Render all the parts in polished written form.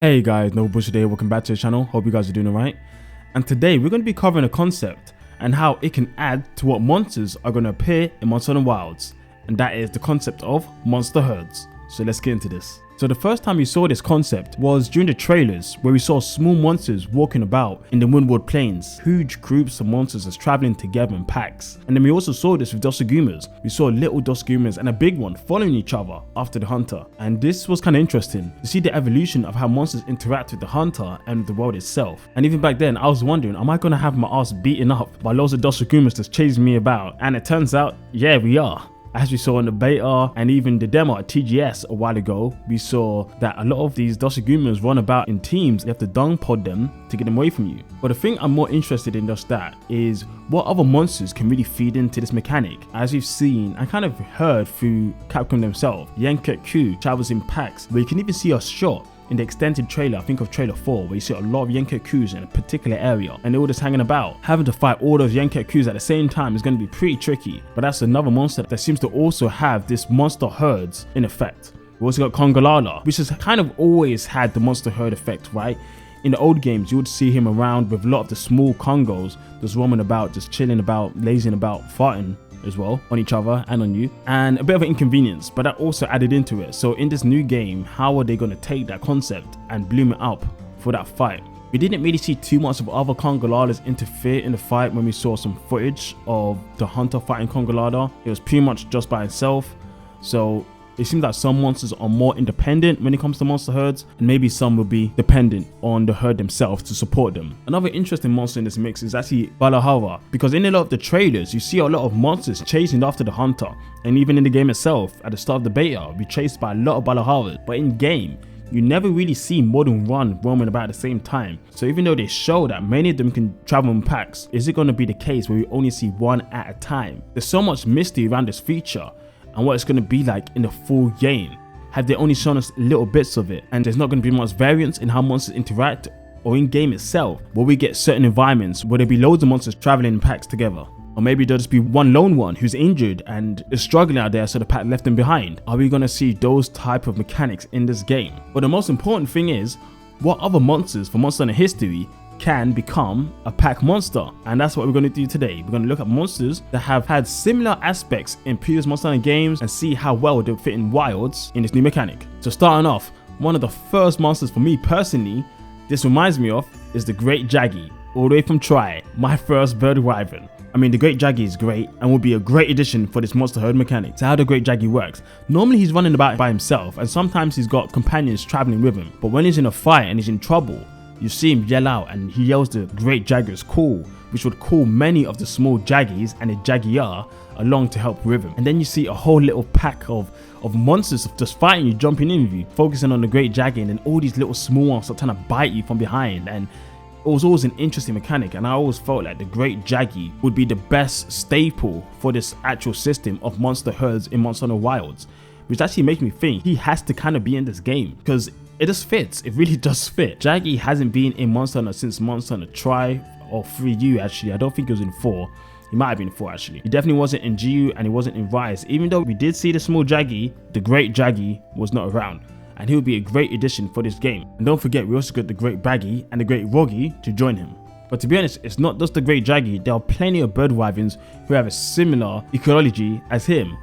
Hey guys, No Bush today, welcome back to the channel, hope you guys are doing alright. And today we're going to be covering a concept and how it can add to what monsters are going to appear in Monster Hunter Wilds. And that is the concept of monster herds. So let's get into this. So the first time we saw this concept was during the trailers where we saw small monsters walking about in the Windward Plains. Huge groups of monsters as traveling together in packs. And then we also saw this with Dossagumas. We saw little Dossagumas and a big one following each other after the hunter. And this was kind of interesting to see the evolution of how monsters interact with the hunter and the world itself. And even back then I was wondering, am I going to have my ass beaten up by loads of Dossagumas just chasing me about? And it turns out, yeah, we are. As we saw in the beta and even the demo at TGS a while ago, we saw that a lot of these Dossagumas run about in teams. You have to dung pod them to get them away from you. But the thing I'm more interested in just that is what other monsters can really feed into this mechanic. As we've seen and kind of heard through Capcom themselves, Yian travels in packs where you can even see a shot in the extended trailer, I think of trailer 4, where you see a lot of Yian in a particular area and they're all just hanging about. Having to fight all those Yian at the same time is going to be pretty tricky, but that's another monster that seems to also have this monster herds in effect. We also got Congalala, which has kind of always had the monster herd effect, right? In the old games, you would see him around with a lot of the small Congos just roaming about, just chilling about, lazing about, farting as well on each other and on you, and a bit of an inconvenience, but that also added into it. So in this new game, how are they going to take that concept and bloom it up for that fight? We didn't really see too much of other Congolalas interfere in the fight when we saw some footage of the hunter fighting Congalada. It was pretty much just by itself, so it seems like some monsters are more independent when it comes to monster herds, and maybe some will be dependent on the herd themselves to support them. Another interesting monster in this mix is actually Balahara, because in a lot of the trailers you see a lot of monsters chasing after the hunter, and even in the game itself at the start of the beta we're chased by a lot of Balaharas, but in game you never really see more than one roaming about at the same time. So even though they show that many of them can travel in packs, is it going to be the case where we only see one at a time? There's so much mystery around this feature and what it's going to be like in the full game. Have they only shown us little bits of it, and there's not going to be much variance in how monsters interact, or in game itself will we get certain environments where there'll be loads of monsters traveling in packs together? Or maybe there'll just be one lone one who's injured and is struggling out there, so the pack left him behind. Are we going to see those type of mechanics in this game? But the most important thing is, what other monsters from Monster Hunter history can become a pack monster? And that's what we're going to do today. We're going to look at monsters that have had similar aspects in previous Monster Hunter games and see how well they'll fit in Wilds in this new mechanic. So starting off, one of the first monsters for me personally, this reminds me of, is the Great Jaggy, all the way from Tri, my first bird wyvern. I mean, the Great Jaggy is great and will be a great addition for this monster herd mechanic. So how the Great Jaggy works: normally he's running about by himself, and sometimes he's got companions traveling with him, but when he's in a fight and he's in trouble, you see him yell out and he yells the Great Jagger's call, which would call many of the small Jaggies and the Jaggiar along to help with him. And then you see a whole little pack of monsters just fighting you, jumping in with you, focusing on the Great Jaggy, and then all these little small ones are trying to bite you from behind. And it was always an interesting mechanic, and I always felt like the Great Jaggy would be the best staple for this actual system of monster herds in Monster Hunter Wilds, which actually makes me think he has to kind of be in this game, because it just fits. It really does fit. Jaggy hasn't been in Monster Hunter since Monster Hunter Tri or 3U actually. I don't think he was in 4. He might have been 4 actually. He definitely wasn't in GU and he wasn't in Rise. Even though we did see the small Jaggy, the Great Jaggy was not around. And he would be a great addition for this game. And don't forget, we also got the Great Baggy and the Great Roggy to join him. But to be honest, it's not just the Great Jaggy. There are plenty of bird wyverns who have a similar ecology as him,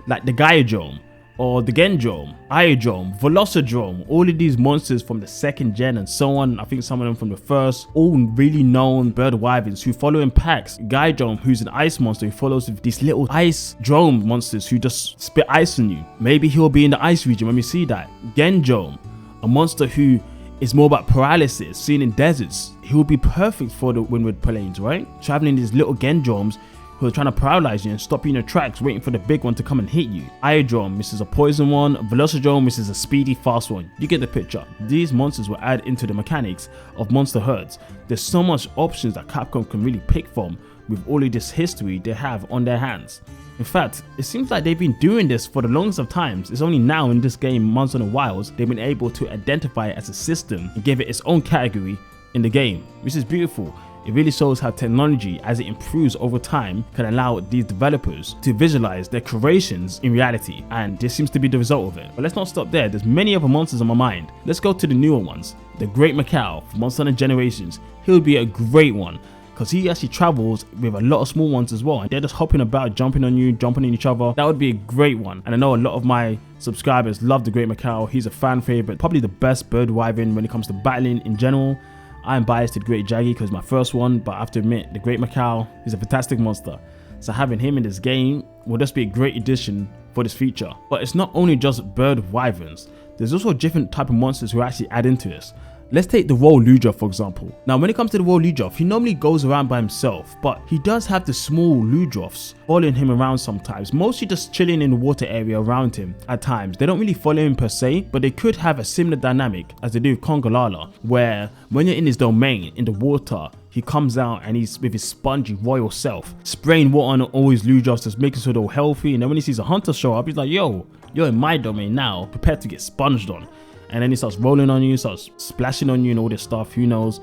like the Gaiadrome, or the Gendrome, Iodrome, Velocidrome, all of these monsters from the 2nd gen and so on. I think some of them from the 1st, all really known bird wyverns who follow in packs. Gaiadrome, who's an ice monster who follows with these little ice drone monsters who just spit ice on you. Maybe he'll be in the ice region when we see that. Gendrome, a monster who is more about paralysis, seen in deserts. He would be perfect for the Windward Plains, right? Traveling these little Gendromes who are trying to paralyze you and stop you in your tracks, waiting for the big one to come and hit you. Iodrome misses a poison one, Velocidrome misses a speedy fast one. You get the picture. These monsters will add into the mechanics of monster herds. There's so much options that Capcom can really pick from with all of this history they have on their hands. In fact, it seems like they've been doing this for the longest of times. It's only now in this game, Monster Hunter Wilds, they've been able to identify it as a system and give it its own category in the game, which is beautiful. It really shows how technology, as it improves over time, can allow these developers to visualize their creations in reality, and this seems to be the result of it. But let's not stop there, there's many other monsters on my mind. Let's go to the newer ones. The Great Macau from Monster Hunter Generations. He would be a great one, because he actually travels with a lot of small ones as well, and they're just hopping about, jumping on you, jumping on each other. That would be a great one, and I know a lot of my subscribers love the Great Macau. He's a fan favorite, probably the best bird wyvern when it comes to battling in general. I'm biased to the Great Jaggy because my first one, but I have to admit, the Great Macau is a fantastic monster. So having him in this game will just be a great addition for this feature. But it's not only just bird wyverns, there's also different type of monsters who actually add into this. Let's take the Royal Lujoff for example. Now when it comes to the Royal Lujoff, he normally goes around by himself, but he does have the small Lujoffs following him around sometimes, mostly just chilling in the water area around him at times. They don't really follow him per se, but they could have a similar dynamic as they do with Congalala, where when you're in his domain, in the water, he comes out and he's with his spongy royal self, spraying water on all his Lujoffs, just making sure they're all healthy, and then when he sees a hunter show up, he's like, yo, you're in my domain now, prepare to get sponged on. And then he starts rolling on you, starts splashing on you and all this stuff, who knows.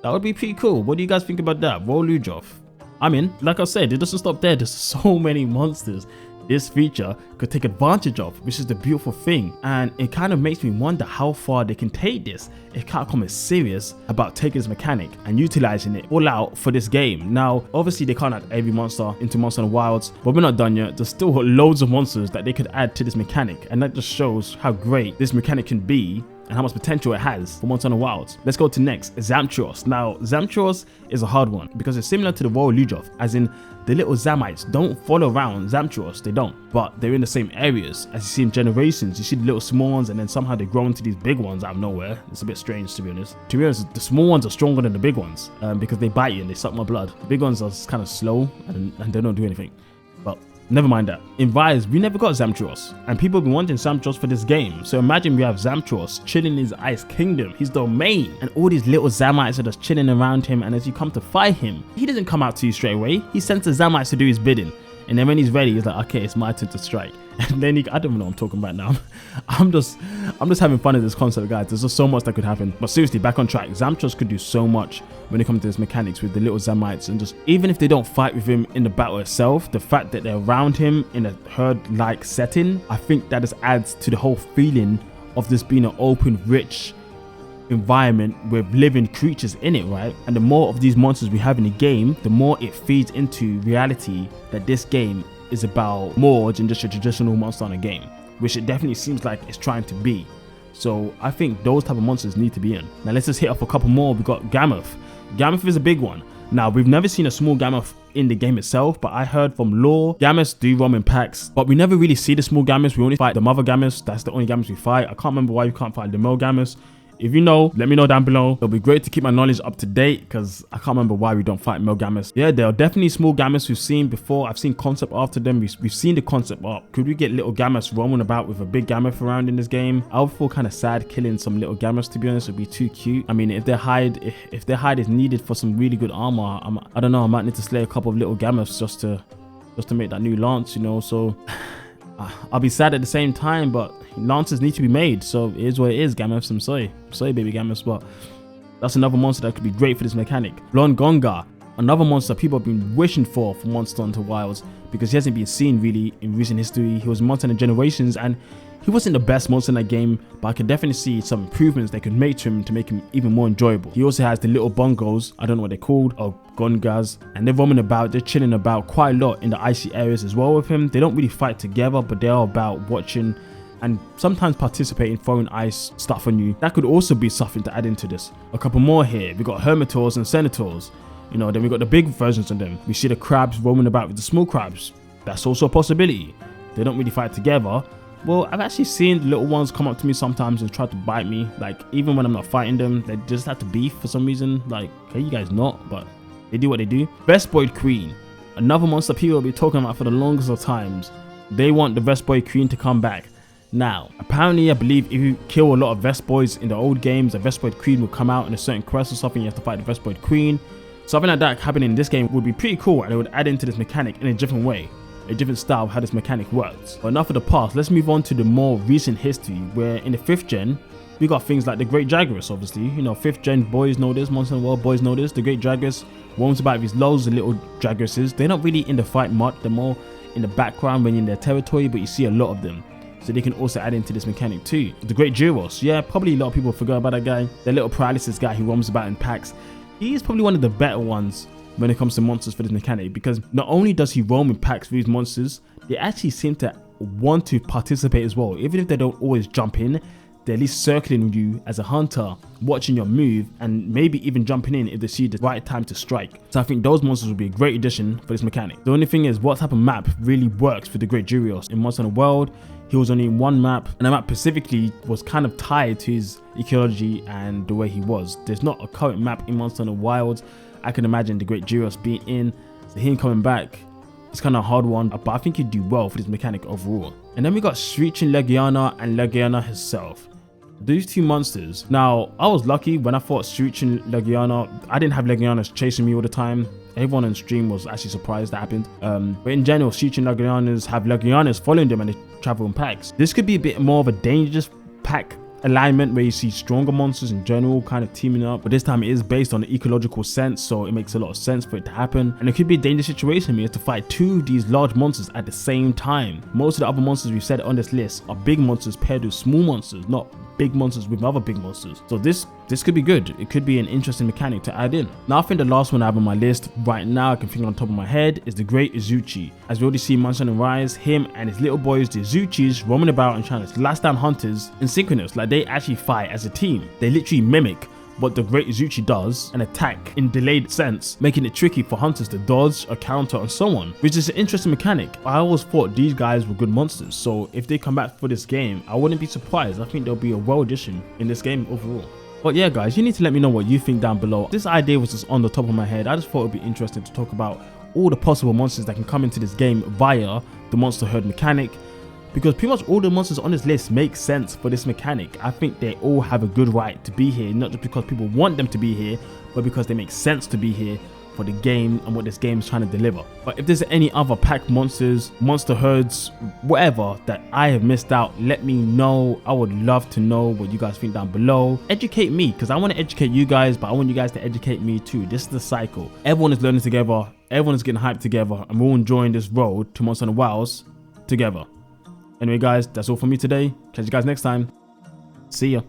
That would be pretty cool. What do you guys think about that? Royal Lujoff. I mean, like I said, it doesn't stop there. There's so many monsters this feature could take advantage of, which is the beautiful thing. And it kind of makes me wonder how far they can take this if Capcom is serious about taking this mechanic and utilizing it all out for this game. Now, obviously they can't add every monster into Monster Hunter Wilds, but we're not done yet. There's still loads of monsters that they could add to this mechanic, and that just shows how great this mechanic can be and how much potential it has for Monster Hunter Wilds. Let's go to next, Zamtros. Now, Zamtros is a hard one because it's similar to the Royal Lujoff, as in the little Zamites don't follow around Zamtros, they don't, but they're in the same areas. As you see in Generations, you see the little small ones and then somehow they grow into these big ones out of nowhere. It's a bit strange to be honest. To be honest, the small ones are stronger than the big ones because they bite you and they suck my blood. The big ones are kind of slow and they don't do anything. But never mind that. In Rise, we never got Zamtros, and people have been wanting Zamtros for this game. So imagine we have Zamtros chilling in his Ice Kingdom, his domain, and all these little Zamites are just chilling around him, and as you come to fight him, he doesn't come out to you straight away. He sends the Zamites to do his bidding. And then when he's ready, he's like, okay, it's my turn to strike. And then I don't know what I'm talking about now. I'm just having fun with this concept, guys. There's just so much that could happen. But seriously, back on track, Zamtros could do so much when it comes to this mechanics with the little Zamites, and just even if they don't fight with him in the battle itself, the fact that they're around him in a herd-like setting, I think that just adds to the whole feeling of this being an open, rich environment with living creatures in it, right? And the more of these monsters we have in the game, the more it feeds into reality that this game is about more than just a traditional Monster Hunter game, which it definitely seems like it's trying to be. So I think those type of monsters need to be in. Now let's just hit off a couple more. We got Gammoth. Gammoth is a big one. Now, we've never seen a small Gammoth in the game itself, but I heard from lore, Gammoths do roam in packs, but we never really see the small Gammoths. We only fight the mother Gammoths. That's the only Gammoths we fight. I can't remember why we can't fight the male Gammoths. If you know, let me know down below. It'll be great to keep my knowledge up to date because I can't remember why we don't fight male Gammoths. Yeah, there are definitely small Gammoths we've seen before. I've seen concept after them. We've seen the concept art. Could we get little Gammoths roaming about with a big Gammoth around in this game? I would feel kind of sad killing some little Gammoths, to be honest. It'd be too cute. I mean, if their hide is needed for some really good armor, I don't know, I might need to slay a couple of little Gammoths just to make that new lance, you know. So I'll be sad at the same time, but lances need to be made, so it is what it is. Gammoths, I'm sorry baby Gammoths, but that's another monster that could be great for this mechanic. Blongonga, another monster people have been wishing for Monster Hunter Wilds because he hasn't been seen really in recent history. He was Monster Hunter Generations and he wasn't the best monster in that game, but I could definitely see some improvements they could make to make him even more enjoyable. He also has the little bongos, I don't know what they're called, or gongas, and they're roaming about, they're chilling about quite a lot in the icy areas as well with him. They don't really fight together, but they are about watching and sometimes participating, throwing ice stuff on you. That could also be something to add into this. A couple more here. We got Hermitors and Senators. You know, then we got the big versions of them. We see the crabs roaming about with the small crabs. That's also a possibility. They don't really fight together. Well, I've actually seen the little ones come up to me sometimes and try to bite me. Like, even when I'm not fighting them, they just have to beef for some reason. Like, okay, you guys not, but they do what they do. Vespoid Queen. Another monster people will be talking about for the longest of times. They want the Vespoid Queen to come back. Now, apparently I believe if you kill a lot of Vespoids in the old games, a Vespoid Queen will come out in a certain quest or something. You have to fight the Vespoid Queen. Something like that happening in this game would be pretty cool, and it would add into this mechanic in a different way, a different style of how this mechanic works. But enough of the past, let's move on to the more recent history, where in the 5th gen, We got things like the Great Jaguars, obviously. You know, 5th gen boys know this, Monster Hunter World boys know this. The Great Jaguars roams about with loads of little Jaguarses. They're not really in the fight much, they're more in the background when you're in their territory, but you see a lot of them. So they can also add into this mechanic too. The Great Gyros, yeah, probably a lot of people forgot about that guy. The little paralysis guy who roams about in packs. He's probably one of the better ones when it comes to monsters for this mechanic, because not only does he roam in packs with these monsters, they actually seem to want to participate as well. Even if they don't always jump in, they're at least circling you as a hunter, watching your move, and maybe even jumping in if they see the right time to strike. So I think those monsters would be a great addition for this mechanic. The only thing is, what type of map really works for the Great Gyros? In Monster Hunter World, he was only in one map, and the map specifically was kind of tied to his ecology and the way he was. There's not a current map in Monster Hunter Wilds I can imagine the Great Gyros being in, so him coming back, it's kind of a hard one, but I think he'd do well for this mechanic overall. And then we got Screeching Legiana and Legiana herself. These two monsters. Now, I was lucky when I fought Screeching Legiana. I didn't have Legianas chasing me all the time. Everyone on stream was actually surprised that happened. But in general, Screeching Legianas have Legianas following them and they travel in packs. This could be a bit more of a dangerous pack alignment where you see stronger monsters in general kind of teaming up, but this time it is based on the ecological sense, so it makes a lot of sense for it to happen. And it could be a dangerous situation where you have to fight two of these large monsters at the same time. Most of the other monsters we've said on this list are big monsters paired with small monsters, not big monsters with other big monsters. So this could be good. It could be an interesting mechanic to add in. Now I think the last one I have on my list right now, I can think on top of my head, is the Great Izuchi. As we already see Monster Hunter Rise, him and his little boys, the Izuchis, roaming about and trying to last down hunters in synchronous, like they actually fight as a team. They literally mimic what the Great Izuchi does and attack in delayed sense, making it tricky for hunters to dodge or counter and so on, which is an interesting mechanic. I always thought these guys were good monsters, so if they come back for this game, I wouldn't be surprised. I think they'll be a well addition in this game overall. But yeah guys, you need to let me know what you think down below. This idea was just on the top of my head. I just thought it would be interesting to talk about all the possible monsters that can come into this game via the monster herd mechanic, because pretty much all the monsters on this list make sense for this mechanic. I think they all have a good right to be here, not just because people want them to be here, but because they make sense to be here for the game and what this game is trying to deliver. But if there's any other pack monsters, monster herds, whatever that I have missed out, let me know. I would love to know what you guys think down below. Educate me, because I want to educate you guys, but I want you guys to educate me too. This is the cycle. Everyone is learning together, everyone is getting hyped together, and we're all enjoying this road to Monster Hunter Wilds together. Anyway guys, that's all from me today. Catch you guys next time. See ya.